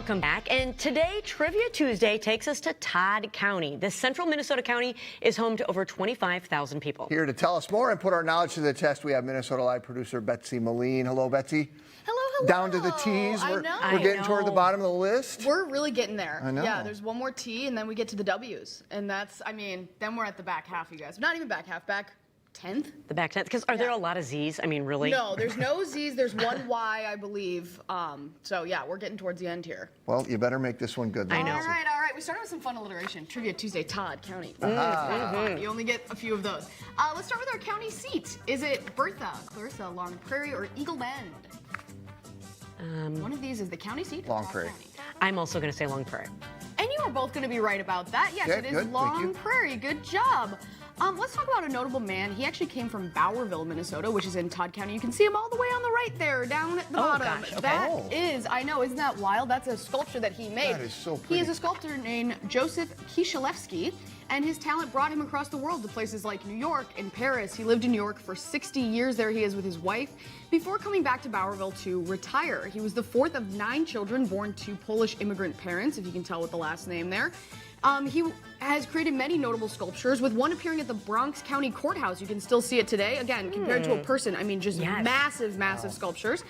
Welcome back. And today, Trivia Tuesday takes us to Todd County. This central Minnesota county is home to over 25,000 people. Here to tell us more and put our knowledge to the test, we have Minnesota Live producer Betsy Melin. Hello, Betsy. Hello, hello. Down to the T's. We're getting toward the bottom of the list. We're really getting there. I know. Yeah, there's one more T, and then we get to the W's. And that's, I mean, then we're at the back half, you guys. Not even back half, back 10th. The back 10th. Because are there a lot of Z's? I mean, really? No, there's no Z's. There's one Y, I believe. So, yeah, we're getting towards the end here. Well, you better make this one good. I know. All right. We started with some fun alliteration. Trivia Tuesday, Todd County. You only get a few of those. Let's start with our county seat. Is it Bertha, Clarissa, Long Prairie, or Eagle Bend? One of these is the county seat. Long Prairie. I'm also going to say Long Prairie. And you are both going to be right about that. Yes, Okay, it is good. Long Prairie. Good job. Let's talk about a notable man. He actually came from Bowerville, Minnesota, which is in Todd County. You can see him all the way on the right there, down at the bottom. Gosh, okay. That is, I know, isn't that wild? That's a sculpture that he made. That is so pretty. He is a sculptor named Joseph Kishelevsky, and his talent brought him across the world to places like New York and Paris. He lived in New York for 60 years. There he is with his wife, before coming back to Bowerville to retire. He was the fourth of 9 children born to Polish immigrant parents, if you can tell with the last name there. He has created many notable sculptures, with one appearing at the Bronx County Courthouse. You can still see it today. Again, compared to a person, I mean, just massive sculptures.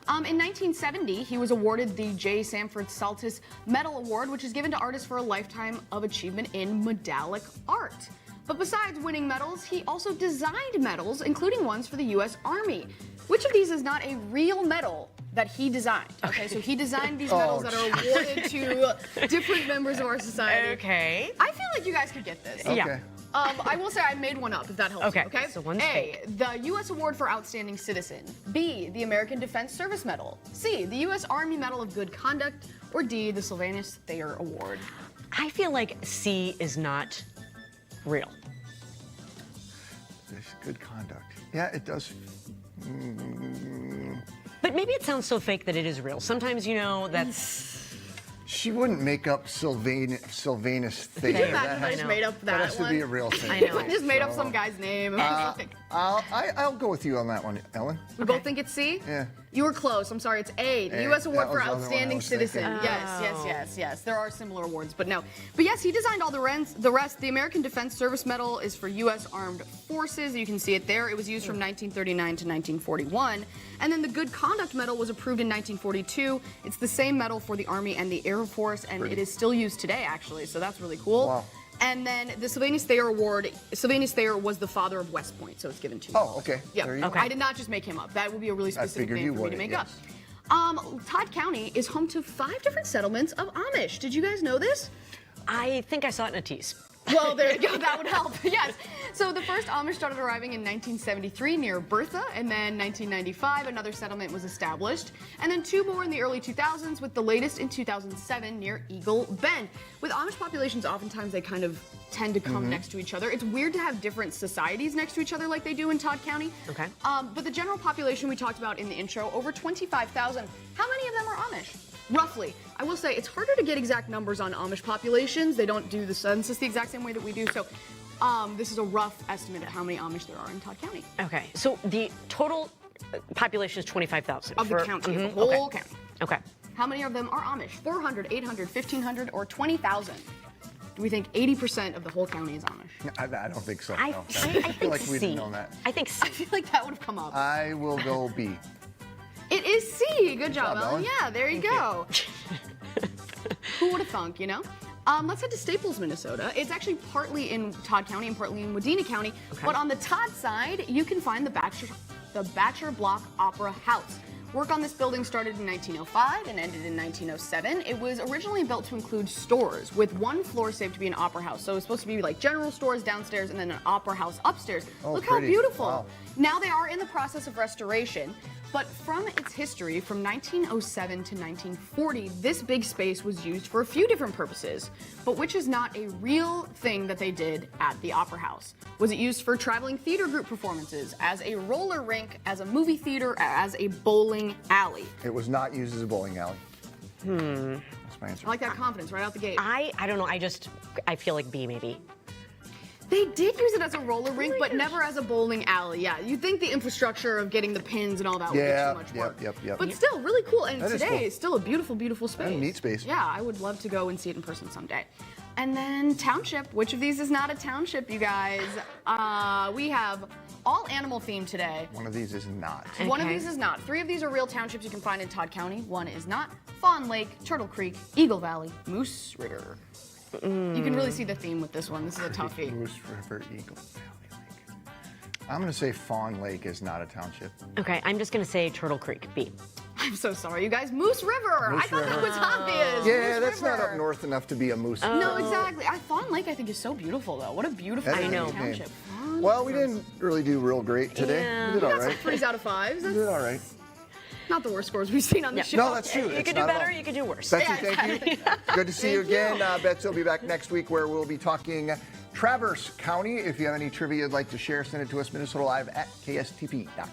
In 1970, he was awarded the J. Sanford Saltis Medal Award, which is given to artists for a lifetime of achievement in medallic art. But besides winning medals, he also designed medals, including ones for the U.S. Army. Which of these is not a real medal that he designed? Okay, so he designed these medals that are awarded to different members of our society. Okay. I feel like you guys could get this. Okay. Yeah. I will say I made one up, if that helps. Okay, Okay. so one's A, the U.S. Award for Outstanding Citizen. B, the American Defense Service Medal. C, the U.S. Army Medal of Good Conduct. Or D, the Sylvanus Thayer Award. I feel like C is not real. This good conduct. Yeah, it does. But maybe it sounds so fake that it is real. Sometimes, you know, that's... She wouldn't make up Sylvanus Thayer. Could you imagine I just made up that has to one? be a real thing. I know. I just made up some guy's name. I'll go with you on that one, Ellen. We both think it's C? Yeah. You were close. I'm sorry. It's A, the A. U.S. Award That for was the other one I Outstanding was thinking. Citizen. Yes. There are similar awards, but no. But yes, he designed all the rest. The American Defense Service Medal is for U.S. Armed Forces. You can see it there. It was used from 1939 to 1941. And then the Good Conduct Medal was approved in 1942. It's the same medal for the Army and the Air Force, and it is still used today, actually. So that's really cool. Wow. And then the Sylvanus Thayer Award, Sylvanus Thayer was the father of West Point, so it's given to him. Oh, okay. Yeah, There you go. I did not just make him up. That would be a really specific figured name you for me to would, make yes. up. Todd County is home to 5 different settlements of Amish. Did you guys know this? I think I saw it in a tease. Well, there you go. That would help. Yes. So the first Amish started arriving in 1973 near Bertha, and then 1995 another settlement was established, and then 2 more in the early 2000s, with the latest in 2007 near Eagle Bend. With Amish populations, oftentimes they kind of tend to come next to each other. It's weird to have different societies next to each other like they do in Todd County. Okay. But the general population we talked about in the intro, over 25,000. How many of them are Amish? Roughly. I will say it's harder to get exact numbers on Amish populations. They don't do the census the exact same way that we do. So this is a rough estimate of how many Amish there are in Todd County. Okay. So the total population is 25,000. Of the county, the whole county. Okay. How many of them are Amish? 400, 800, 1,500, or 20,000? Do we think 80% of the whole county is Amish? I don't think so. I no. think feel like C. we'd have known that. I think C. I feel like that would have come up. I will go B. It is C. Good job, job, Ellen. Ellen. Yeah, there you go. Who would have thunk, you know? Let's head to Staples, Minnesota. It's actually partly in Todd County and partly in Wadena County. Okay. But on the Todd side, you can find the Batcher Block Opera House. Work on this building started in 1905 and ended in 1907. It was originally built to include stores, with one floor saved to be an opera house. So it was supposed to be like general stores downstairs and then an opera house upstairs. Oh, Look pretty. how beautiful. Wow. Now they are in the process of restoration. But from its history, from 1907 to 1940, this big space was used for a few different purposes, but which is not a real thing that they did at the Opera House. Was it used for traveling theater group performances, as a roller rink, as a movie theater, as a bowling alley? It was not used as a bowling alley. That's my answer. I like that confidence right out the gate. I don't know. I feel like B maybe. They did use it as a roller rink, but never as a bowling alley. Yeah, you'd think the infrastructure of getting the pins and all that would be too much work. Yep. But still, really cool. And That is today cool. is still a beautiful, beautiful space. And a neat space. Yeah, I would love to go and see it in person someday. And then township. Which of these is not a township, you guys? We have all animal themed today. One of these is not. One of these is not. 3 of these are real townships you can find in Todd County. 1 is not. Fawn Lake, Turtle Creek, Eagle Valley, Moose River. You can really see the theme with this one. This is a toughie. Moose River, Eagle Valley Lake. I'm going to say Fawn Lake is not a township. Okay, I'm just going to say Turtle Creek, B. I'm so sorry, you guys. Moose River. I thought that was obvious. Yeah, Moose that's not River. up north enough to be a moose. No, exactly. Fawn Lake, I think, is so beautiful, though. What a beautiful That's a know. neat name. township. Fawn Well, we River. didn't really do real great today. Yeah. We did all That's right. 3s out of 5s. We That's did all right. not the worst scores we've seen on the show. No, that's true. You It's could do not at better, all. you could do worse. Betsy, Yeah, thank you. Good to see you again. Betsy will be back next week where we'll be talking Traverse County. If you have any trivia you'd like to share, send it to us, Minnesota Live at KSTP.com.